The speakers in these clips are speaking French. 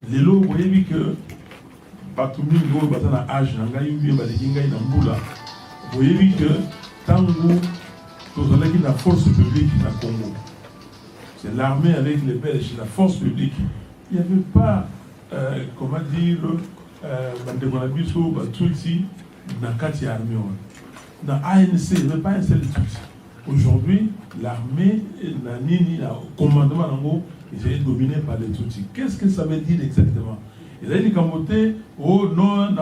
Lelo, vous voyez que Batumi Ngo Batana Age, Nangaï, Badikingaï, Namboula, vous voyez que Tango, dans la force publique dans le Congo, c'est l'armée avec les Belges, la force publique. Il n'y avait pas, comment dire, Bandemonabiso, Batutsi, Nakati armée. Dans ANC, il n'y avait pas un seul Tutsi. Aujourd'hui, l'armée, le commandement, ils est dominé par les Tutsis. Qu'est-ce que ça veut dire exactement? Il a dit qu'en oh non,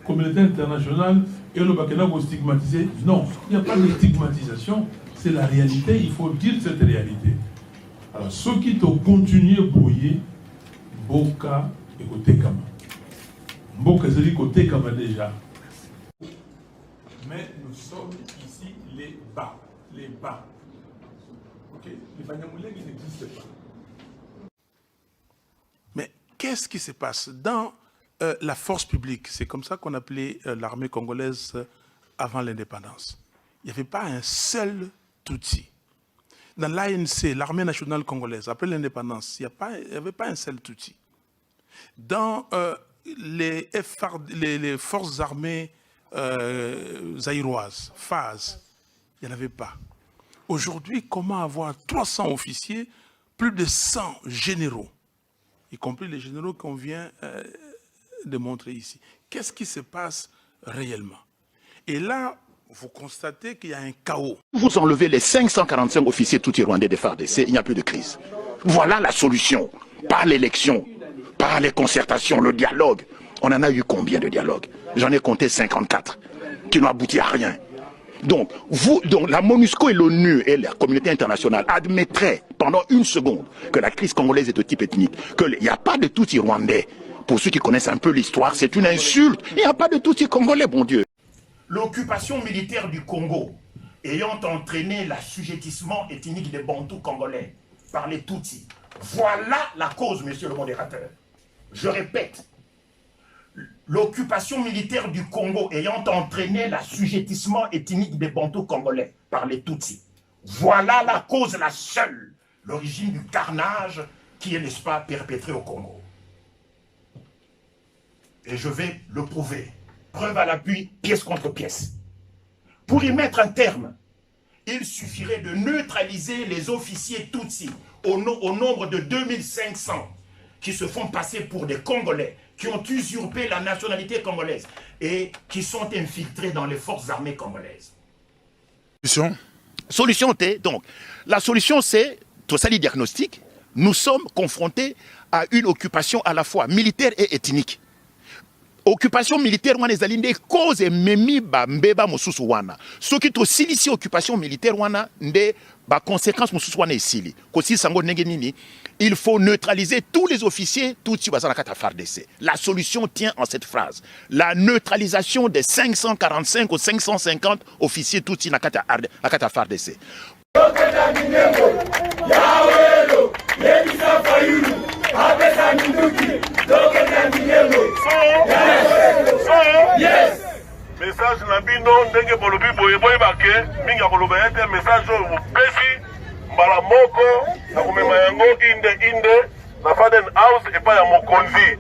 communauté internationale, et le Bakena vous stigmatiser. Non, il n'y a pas de stigmatisation, c'est la réalité, il faut dire cette réalité. Alors, ceux qui t'ont continué à brouiller, Boka et côté Kama. Boka, c'est côté Kama déjà. Mais nous sommes ici les bas. Les bas. Ok? Les Banyamoulés qui n'existent pas. Mais qu'est-ce qui se passe dans la force publique? C'est comme ça qu'on appelait l'armée congolaise avant l'indépendance. Il n'y avait pas un seul Tutsi. Dans l'ANC, l'armée nationale congolaise, après l'indépendance, il n'y avait pas un seul Tutsi. Dans les forces armées zaïroises, FAZ, il n'y en avait pas. Aujourd'hui, comment avoir 300 officiers, plus de 100 généraux, y compris les généraux qu'on vient de montrer ici? Qu'est-ce qui se passe réellement? Et là, vous constatez qu'il y a un chaos. Vous enlevez les 545 officiers tout rwandais de FARDC, il n'y a plus de crise. Voilà la solution. Par l'élection, par les concertations, le dialogue. On en a eu combien de dialogues? J'en ai compté 54, qui n'ont abouti à rien. Donc, la MONUSCO et l'ONU et la communauté internationale admettraient pendant une seconde que la crise congolaise est de type ethnique, qu'il n'y a pas de Tutsi rwandais. Pour ceux qui connaissent un peu l'histoire, c'est une insulte. Il n'y a pas de Tutsi congolais, bon Dieu. L'occupation militaire du Congo ayant entraîné l'assujettissement ethnique des Bantous congolais par les Tutsis. Voilà la cause, monsieur le modérateur. Je répète. L'occupation militaire du Congo ayant entraîné l'assujettissement ethnique des Bantous congolais par les Tutsis. Voilà la cause, la seule, l'origine du carnage qui est, n'est-ce pas, perpétré au Congo. Et je vais le prouver. Preuve à l'appui, pièce contre pièce. Pour y mettre un terme, il suffirait de neutraliser les officiers Tutsis au nombre de 2500 qui se font passer pour des Congolais, qui ont usurpé la nationalité congolaise et qui sont infiltrés dans les forces armées congolaises. Solution T, donc. La solution, c'est, tout ça, le diagnostic, nous sommes confrontés à une occupation à la fois militaire et ethnique. Occupation militaire, on est allé des causes et memi mbeba mosusu wana. Ce qui est aussi ici occupation militaire, wana des conséquences mosusu wana ici. Kosi sango ngenini, il faut neutraliser tous les officiers tout ci bazana kata FARDC. La solution tient en cette phrase. La neutralisation des 545 ou 550 officiers tout ci nakata FARDC. Yes. Message na bino ndenge bolobi boye boye bake minga koloba ete message oyo pesi mbala moko na komema yango inde na Faden House epa ya mokonzi.